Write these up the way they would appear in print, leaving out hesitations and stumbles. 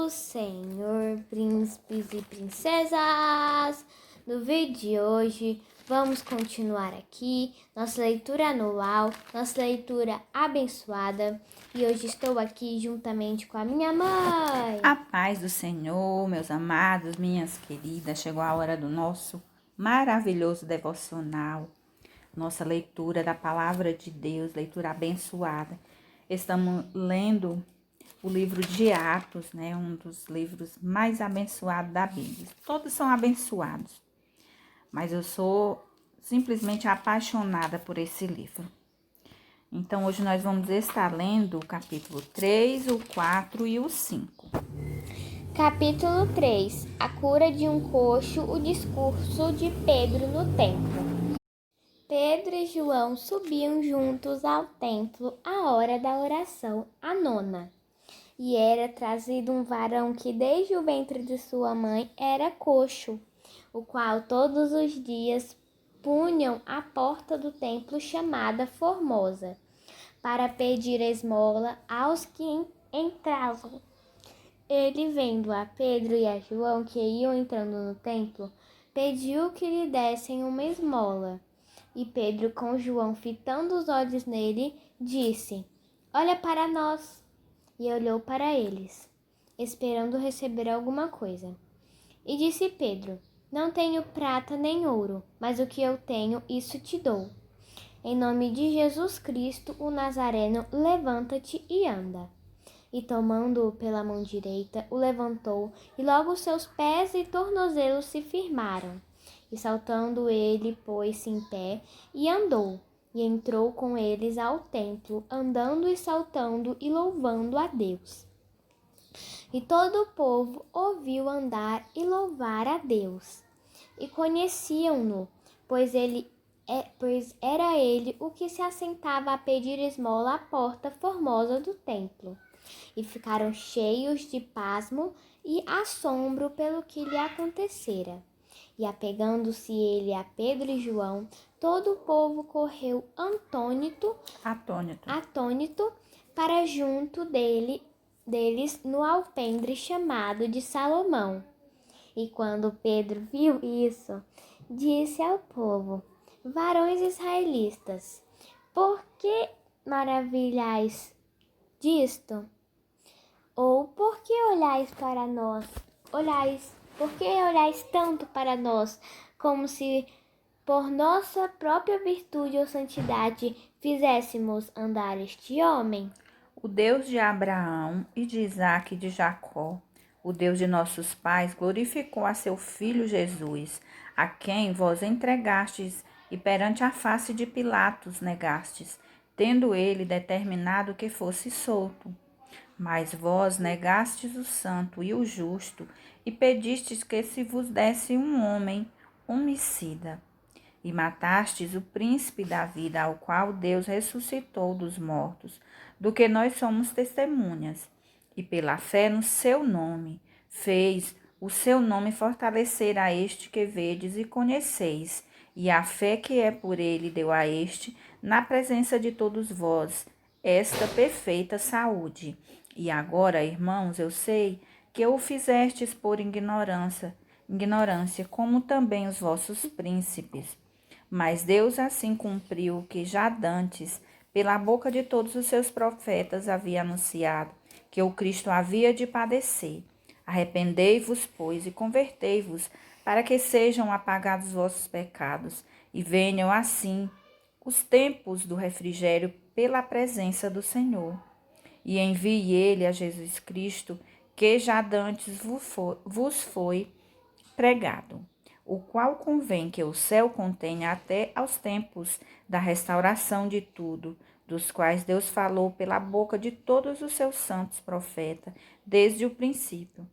do Senhor, príncipes e princesas! No vídeo de hoje, vamos continuar aqui nossa leitura anual, nossa leitura abençoada. E hoje estou aqui juntamente com a minha mãe. A paz do Senhor, meus amados, minhas queridas, chegou a hora do nosso maravilhoso devocional, nossa leitura da palavra de Deus, leitura abençoada. Estamos lendo o livro de Atos, um dos livros mais abençoados da Bíblia. Todos são abençoados, mas eu sou simplesmente apaixonada por esse livro. Então, hoje nós vamos estar lendo o capítulo 3, o 4 e o 5. Capítulo 3. A cura de um coxo, o discurso de Pedro no templo. Pedro e João subiam juntos ao templo à hora da oração, a nona. E era trazido um varão que desde o ventre de sua mãe era coxo, o qual todos os dias punham à porta do templo chamada Formosa, para pedir esmola aos que entravam. Ele, vendo a Pedro e a João que iam entrando no templo, pediu que lhe dessem uma esmola. E Pedro, com João fitando os olhos nele, disse: "Olha para nós." E olhou para eles, esperando receber alguma coisa. E disse Pedro: "Não tenho prata nem ouro, mas o que eu tenho, isso te dou. Em nome de Jesus Cristo, o Nazareno, levanta-te e anda." E tomando-o pela mão direita, o levantou, e logo seus pés e tornozelos se firmaram. E saltando ele, pôs-se em pé e andou, e entrou com eles ao templo, andando e saltando e louvando a Deus. E todo o povo ouviu andar e louvar a Deus. E conheciam-no, pois era ele o que se assentava a pedir esmola à porta formosa do templo. E ficaram cheios de pasmo e assombro pelo que lhe acontecera. E apegando-se ele a Pedro e João, todo o povo correu atônito para junto deles no alpendre chamado de Salomão. E quando Pedro viu isso, disse ao povo: "Varões israelitas, por que maravilhais disto? Ou por que olhais para nós? Por que olhais tanto para nós, como se por nossa própria virtude ou santidade fizéssemos andar este homem?" O Deus de Abraão e de Isaque e de Jacó, o Deus de nossos pais, glorificou a seu Filho Jesus, a quem vós entregastes e perante a face de Pilatos negastes, tendo ele determinado que fosse solto. Mas vós negastes o santo e o justo, e pedistes que se vos desse um homem homicida. E matastes o príncipe da vida, ao qual Deus ressuscitou dos mortos, do que nós somos testemunhas. E pela fé no seu nome, fez o seu nome fortalecer a este que vedes e conheceis, e a fé que é por ele deu a este, na presença de todos vós, esta perfeita saúde. E agora, irmãos, eu sei que o fizestes por ignorância, como também os vossos príncipes. Mas Deus assim cumpriu o que já dantes, pela boca de todos os seus profetas, havia anunciado, que o Cristo havia de padecer. Arrependei-vos, pois, e convertei-vos, para que sejam apagados vossos pecados, e venham assim os tempos do refrigério pela presença do Senhor. E envie ele a Jesus Cristo, que já dantes vos foi pregado, o qual convém que o céu contenha até aos tempos da restauração de tudo, dos quais Deus falou pela boca de todos os seus santos profetas, desde o princípio.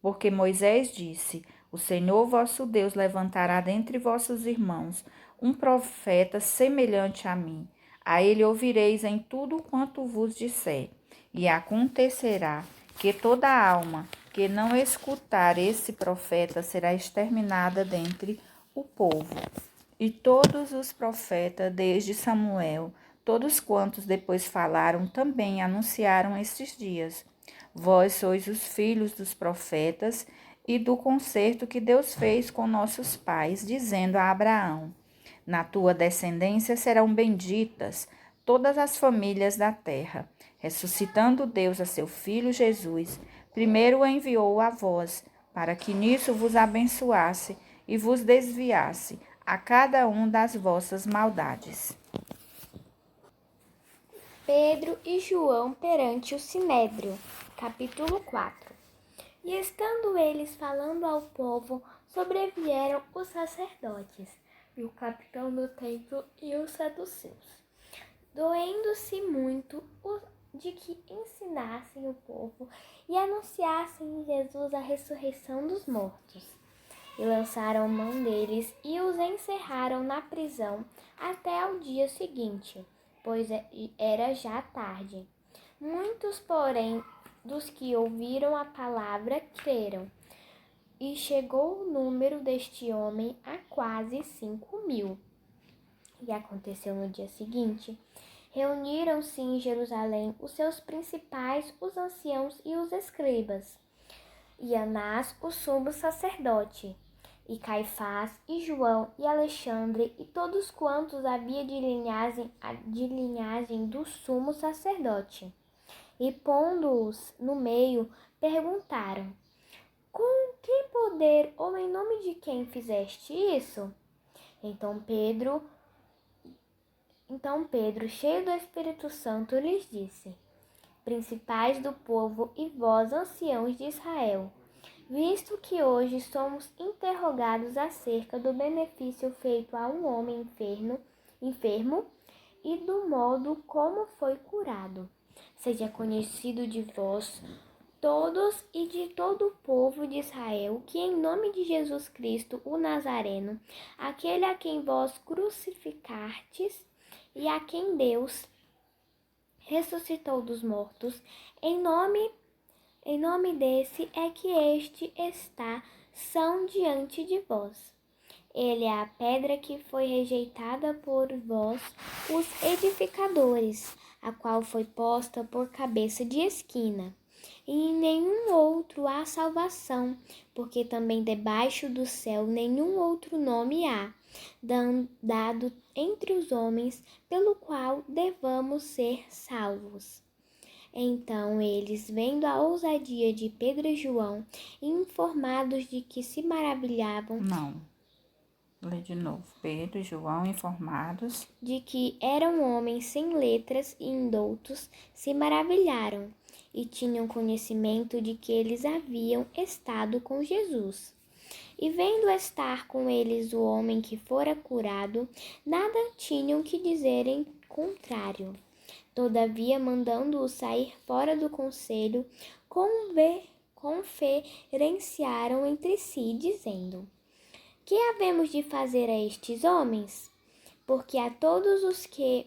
Porque Moisés disse: "O Senhor vosso Deus levantará dentre vossos irmãos um profeta semelhante a mim. A ele ouvireis em tudo quanto vos disser. E acontecerá que toda alma que não escutar esse profeta será exterminada dentre o povo." E todos os profetas, desde Samuel, todos quantos depois falaram, também anunciaram estes dias. Vós sois os filhos dos profetas e do concerto que Deus fez com nossos pais, dizendo a Abraão: na tua descendência serão benditas todas as famílias da terra. Ressuscitando Deus a seu Filho Jesus, primeiro o enviou a vós, para que nisso vos abençoasse e vos desviasse a cada um das vossas maldades. Pedro e João perante o Sinédrio, capítulo 4. E estando eles falando ao povo, sobrevieram os sacerdotes, e o capitão do templo e os saduceus, doendo-se muito de que ensinassem o povo e anunciassem em Jesus a ressurreição dos mortos. E lançaram mão deles e os encerraram na prisão até ao dia seguinte, pois era já tarde. Muitos, porém, dos que ouviram a palavra creram, e chegou o número deste homem a quase 5.000. E aconteceu no dia seguinte, reuniram-se em Jerusalém os seus principais, os anciãos e os escribas, e Anás, o sumo sacerdote, e Caifás, e João, e Alexandre, e todos quantos havia de linhagem do sumo sacerdote. E pondo-os no meio, perguntaram: com que poder ou em nome de quem fizeste isso? Então Pedro, cheio do Espírito Santo, lhes disse: principais do povo e vós, anciãos de Israel, visto que hoje somos interrogados acerca do benefício feito a um homem enfermo e do modo como foi curado, seja conhecido de vós todos e de todo o povo de Israel, que em nome de Jesus Cristo, o Nazareno, aquele a quem vós crucificastes e a quem Deus ressuscitou dos mortos, em nome desse é que este está são diante de vós. Ele é a pedra que foi rejeitada por vós, os edificadores, a qual foi posta por cabeça de esquina. E em nenhum outro há salvação, porque também debaixo do céu nenhum outro nome há, dado entre os homens, pelo qual devamos ser salvos. Então eles, vendo a ousadia de Pedro e João, informados de que se maravilhavam... Não. Lê de novo. Pedro e João, informados de que eram homens sem letras e indoutos, se maravilharam e tinham conhecimento de que eles haviam estado com Jesus. E vendo estar com eles o homem que fora curado, nada tinham que dizer em contrário. Todavia, mandando-o sair fora do conselho, conferenciaram entre si, dizendo: que havemos de fazer a estes homens? Porque a todos os que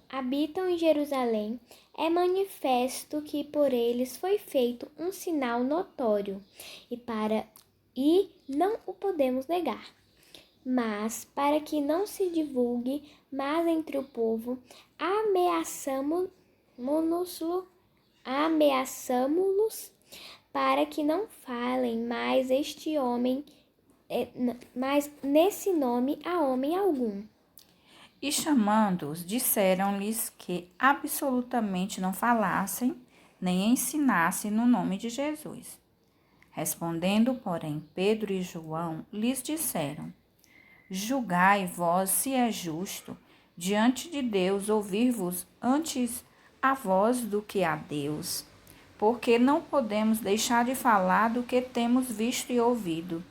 habitam em Jerusalém é manifesto que por eles foi feito um sinal notório, e não o podemos negar. Mas, para que não se divulgue mais entre o povo, ameaçamo-los para que não falem mais este homem, mas nesse nome a homem algum. E chamando-os, disseram-lhes que absolutamente não falassem nem ensinassem no nome de Jesus. Respondendo, porém, Pedro e João lhes disseram: julgai vós se é justo diante de Deus ouvir-vos antes a vós do que a Deus, porque não podemos deixar de falar do que temos visto e ouvido.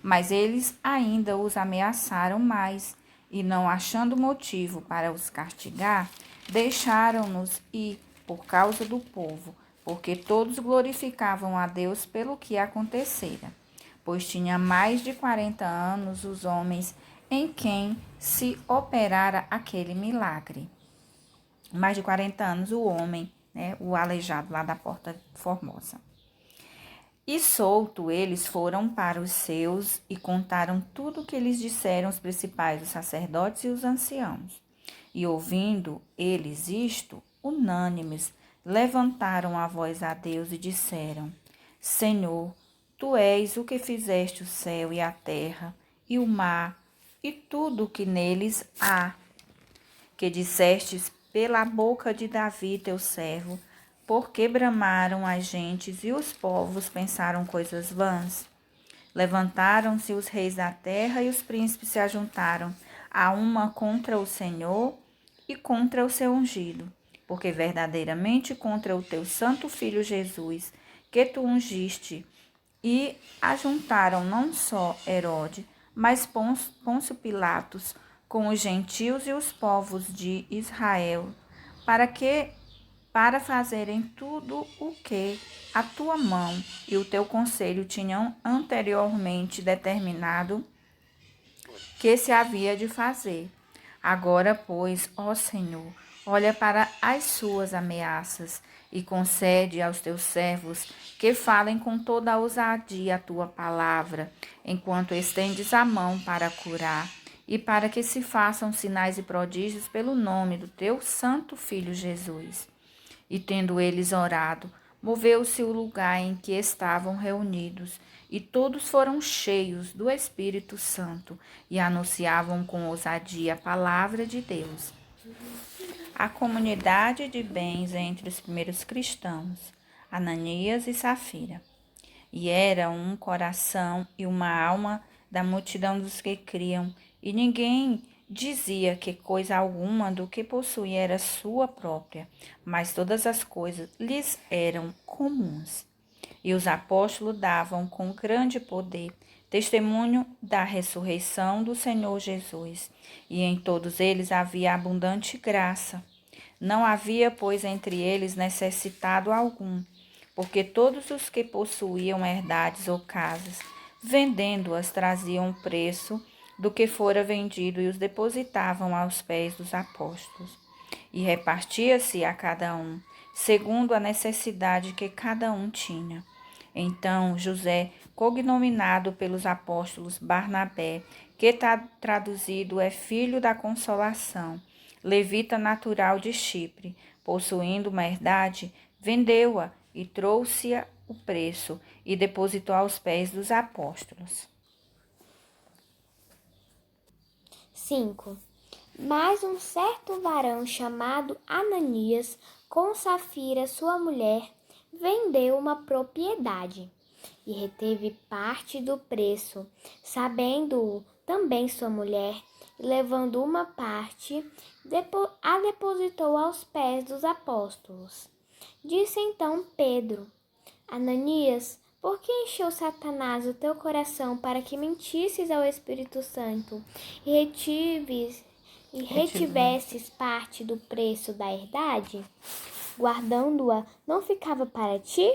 Mas eles ainda os ameaçaram mais, e não achando motivo para os castigar, deixaram-nos ir por causa do povo, porque todos glorificavam a Deus pelo que acontecera. Pois tinha mais de 40 anos os homens em quem se operara aquele milagre. Mais de 40 anos o homem, o aleijado lá da Porta Formosa. E solto eles foram para os seus e contaram tudo o que lhes disseram os principais, os sacerdotes e os anciãos. E ouvindo eles isto, unânimes, levantaram a voz a Deus e disseram: Senhor, tu és o que fizeste o céu e a terra, e o mar, e tudo o que neles há, que dissestes pela boca de Davi teu servo, porque bramaram as gentes e os povos pensaram coisas vãs. Levantaram-se os reis da terra e os príncipes se ajuntaram a uma contra o Senhor e contra o seu ungido, porque verdadeiramente contra o teu santo filho Jesus, que tu ungiste, e ajuntaram não só Herode, mas Pôncio Pilatos, com os gentios e os povos de Israel, para fazerem tudo o que a tua mão e o teu conselho tinham anteriormente determinado que se havia de fazer. Agora, pois, ó Senhor, olha para as suas ameaças e concede aos teus servos que falem com toda a ousadia a tua palavra, enquanto estendes a mão para curar, e para que se façam sinais e prodígios pelo nome do teu santo Filho Jesus. E tendo eles orado, moveu-se o lugar em que estavam reunidos, e todos foram cheios do Espírito Santo e anunciavam com ousadia a palavra de Deus. A comunidade de bens entre os primeiros cristãos, Ananias e Safira. E era um coração e uma alma da multidão dos que criam, e ninguém dizia que coisa alguma do que possuía era sua própria, mas todas as coisas lhes eram comuns. E os apóstolos davam com grande poder testemunho da ressurreição do Senhor Jesus, e em todos eles havia abundante graça. Não havia, pois, entre eles necessitado algum, porque todos os que possuíam herdades ou casas, vendendo-as, traziam o preço do que fora vendido e os depositavam aos pés dos apóstolos. E repartia-se a cada um, segundo a necessidade que cada um tinha. Então José, cognominado pelos apóstolos Barnabé, que traduzido é filho da consolação, levita natural de Chipre, possuindo uma herdade, vendeu-a e trouxe-a o preço e depositou aos pés dos apóstolos. 5. Mas um certo varão chamado Ananias, com Safira, sua mulher, vendeu uma propriedade e reteve parte do preço, sabendo-o também sua mulher, e levando uma parte, a depositou aos pés dos apóstolos. Disse então Pedro: Ananias, por que encheu Satanás o teu coração para que mentisses ao Espírito Santo e retivesses parte do preço da herdade? Guardando-a não ficava para ti?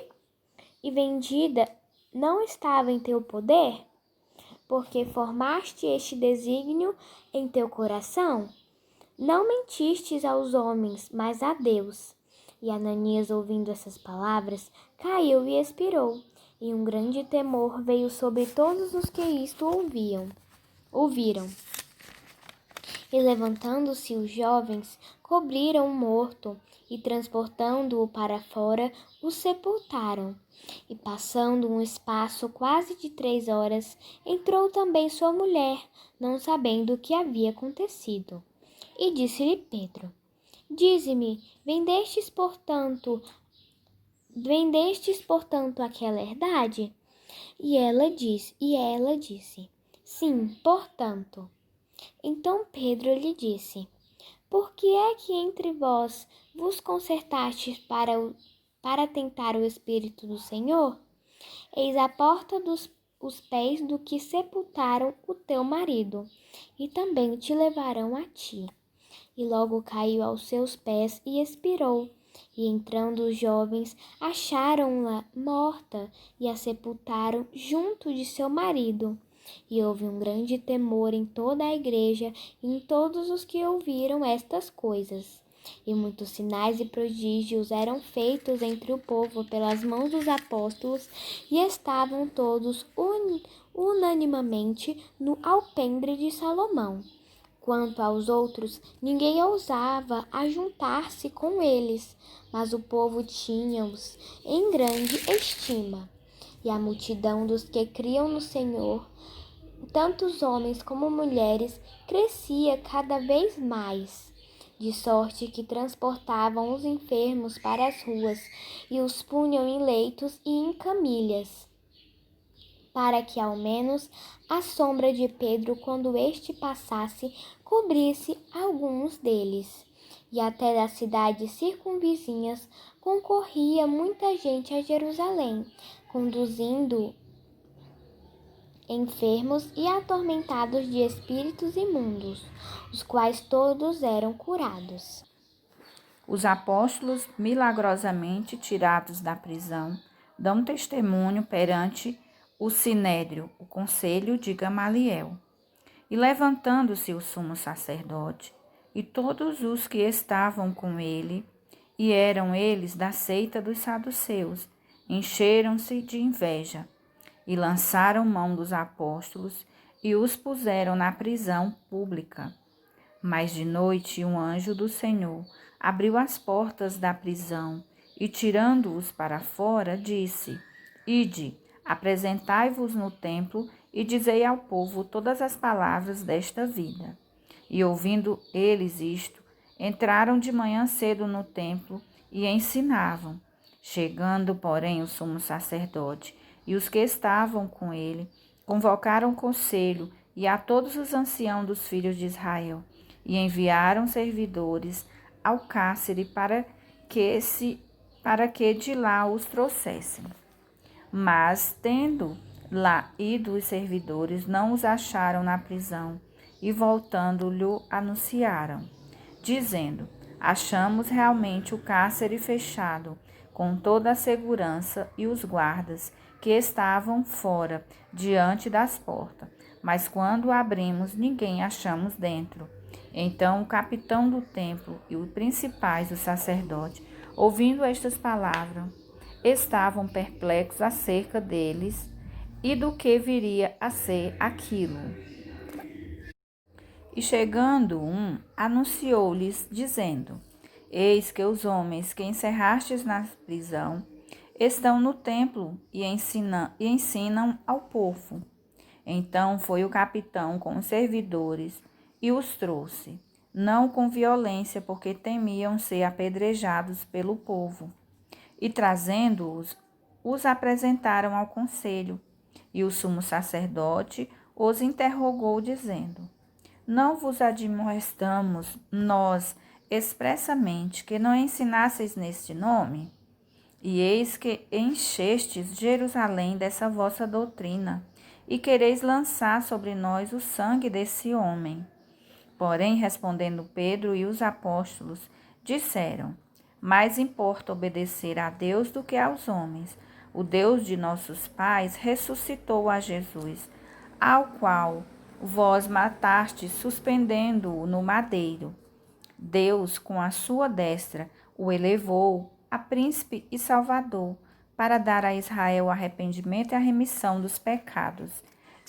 E vendida não estava em teu poder? Porque formaste este desígnio em teu coração? Não mentistes aos homens, mas a Deus. E Ananias, ouvindo essas palavras, caiu e expirou, e um grande temor veio sobre todos os que isto ouviram. E levantando-se os jovens, cobriram o morto, e transportando-o para fora, o sepultaram. E passando um espaço quase de 3 horas, entrou também sua mulher, não sabendo o que havia acontecido. E disse-lhe Pedro: Dize-me, vendestes, portanto, aquela herdade? E ela disse: Sim, portanto. Então Pedro lhe disse: Por que é que entre vós vos concertastes para tentar o Espírito do Senhor? Eis a porta dos os pés do que sepultaram o teu marido, e também te levarão a ti. E logo caiu aos seus pés e expirou. E entrando os jovens, acharam-na morta e a sepultaram junto de seu marido. E houve um grande temor em toda a igreja e em todos os que ouviram estas coisas. E muitos sinais e prodígios eram feitos entre o povo pelas mãos dos apóstolos, e estavam todos unanimemente no alpendre de Salomão. Quanto aos outros, ninguém ousava ajuntar-se com eles, mas o povo tinha-os em grande estima. E a multidão dos que criam no Senhor, tanto os homens como mulheres, crescia cada vez mais, de sorte que transportavam os enfermos para as ruas e os punham em leitos e em camilhas, para que ao menos a sombra de Pedro, quando este passasse, cobrisse alguns deles. E até das cidades circunvizinhas concorria muita gente a Jerusalém, conduzindo enfermos e atormentados de espíritos imundos, os quais todos eram curados. Os apóstolos, milagrosamente tirados da prisão, dão testemunho perante o sinédrio, o conselho de Gamaliel. E levantando-se o sumo sacerdote e todos os que estavam com ele, e eram eles da seita dos saduceus, encheram-se de inveja e lançaram mão dos apóstolos e os puseram na prisão pública. Mas de noite um anjo do Senhor abriu as portas da prisão e, tirando-os para fora, disse: Ide, apresentai-vos no templo e dizei ao povo todas as palavras desta vida. E ouvindo eles isto, entraram de manhã cedo no templo e ensinavam. Chegando, porém, o sumo sacerdote e os que estavam com ele, convocaram o conselho e a todos os anciãos dos filhos de Israel, e enviaram servidores ao cárcere para que de lá os trouxessem. Mas, tendo lá ido os servidores, não os acharam na prisão, e voltando-lhe anunciaram, dizendo: Achamos realmente o cárcere fechado, com toda a segurança e os guardas que estavam fora, diante das portas. Mas quando abrimos, ninguém achamos dentro. Então o capitão do templo e os principais do sacerdote, ouvindo estas palavras, estavam perplexos acerca deles e do que viria a ser aquilo. E chegando anunciou-lhes, dizendo: Eis que os homens que encerrastes na prisão estão no templo e ensinam ao povo. Então foi o capitão com os servidores e os trouxe, não com violência, porque temiam ser apedrejados pelo povo. E trazendo-os, os apresentaram ao conselho. E o sumo sacerdote os interrogou, dizendo: Não vos admoestamos nós expressamente que não ensinasseis neste nome? E eis que enchestes Jerusalém dessa vossa doutrina, e quereis lançar sobre nós o sangue desse homem. Porém, respondendo Pedro e os apóstolos, disseram: Mais importa obedecer a Deus do que aos homens. O Deus de nossos pais ressuscitou a Jesus, ao qual vós matastes, suspendendo-o no madeiro. Deus, com a sua destra, o elevou a príncipe e salvador, para dar a Israel arrependimento e a remissão dos pecados.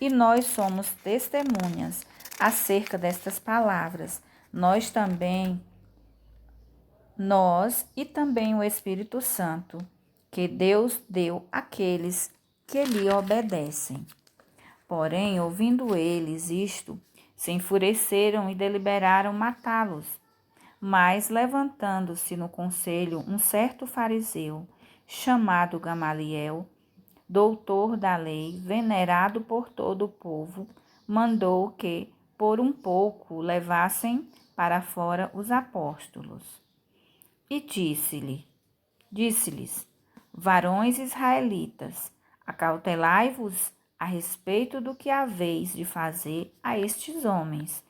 E nós somos testemunhas acerca destas palavras. Nós e também o Espírito Santo, que Deus deu àqueles que lhe obedecem. Porém, ouvindo eles isto, se enfureceram e deliberaram matá-los. Mas, levantando-se no conselho um certo fariseu, chamado Gamaliel, doutor da lei, venerado por todo o povo, mandou que, por um pouco, levassem para fora os apóstolos. E disse-lhes: Varões israelitas, acautelai-vos a respeito do que haveis de fazer a estes homens,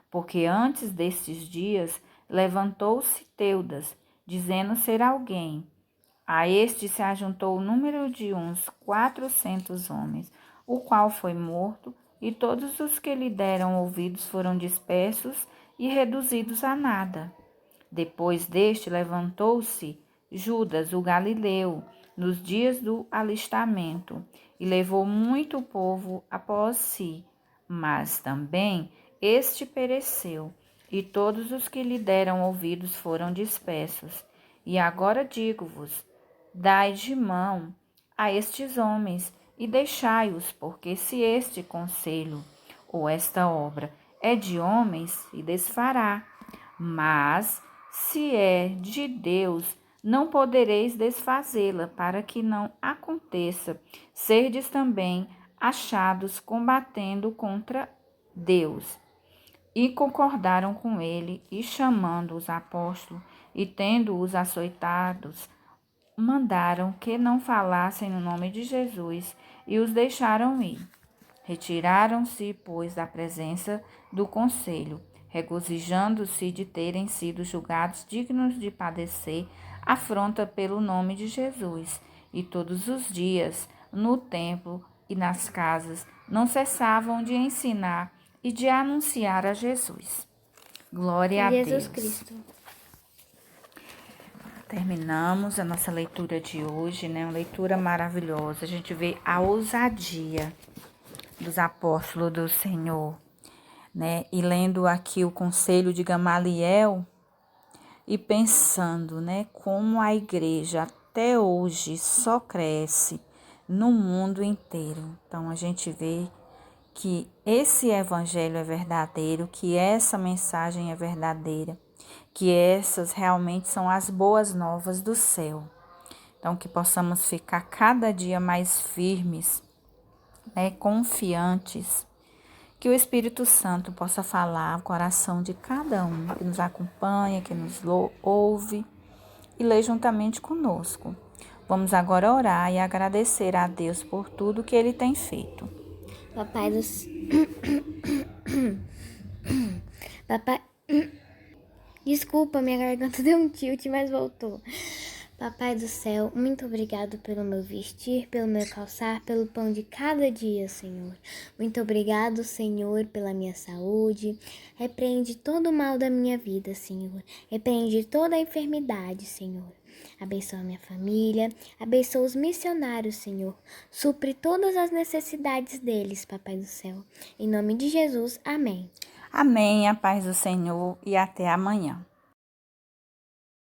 porque antes destes dias levantou-se Teudas, dizendo ser alguém. A este se ajuntou o número de uns 400 homens, o qual foi morto, e todos os que lhe deram ouvidos foram dispersos e reduzidos a nada. Depois deste levantou-se Judas, o Galileu, nos dias do alistamento, e levou muito povo após si, mas também este pereceu, e todos os que lhe deram ouvidos foram dispersos. E agora digo-vos: dai de mão a estes homens e deixai-os, porque se este conselho ou esta obra é de homens, se desfará, mas se é de Deus, não podereis desfazê-la, para que não aconteça serdes também achados combatendo contra Deus. E concordaram com ele, e chamando os apóstolos, e tendo-os açoitados, mandaram que não falassem no nome de Jesus, e os deixaram ir. Retiraram-se, pois, da presença do conselho, regozijando-se de terem sido julgados dignos de padecer afronta pelo nome de Jesus. E todos os dias, no templo e nas casas, não cessavam de ensinar e de anunciar a Jesus. Glória a Jesus Deus. Cristo. Terminamos a nossa leitura de hoje, né? Uma leitura maravilhosa. A gente vê a ousadia dos apóstolos do Senhor, né? E lendo aqui o conselho de Gamaliel e pensando, né, como a igreja até hoje só cresce no mundo inteiro. Então a gente vê que esse evangelho é verdadeiro, que essa mensagem é verdadeira, que essas realmente são as boas novas do céu. Então que possamos ficar cada dia mais firmes, né, confiantes, que o Espírito Santo possa falar ao coração de cada um que nos acompanha, que nos ouve e lê juntamente conosco. Vamos agora orar e agradecer a Deus por tudo que Ele tem feito. Papai dos... Papai... Desculpa, minha garganta deu um tilt, mas voltou. Papai do céu, muito obrigado pelo meu vestir, pelo meu calçar, pelo pão de cada dia, Senhor. Muito obrigado, Senhor, pela minha saúde. Repreende todo o mal da minha vida, Senhor. Repreende toda a enfermidade, Senhor. Abençoa a minha família, abençoa os missionários, Senhor. Supre todas as necessidades deles, Papai do céu. Em nome de Jesus, amém. Amém, a paz do Senhor e até amanhã.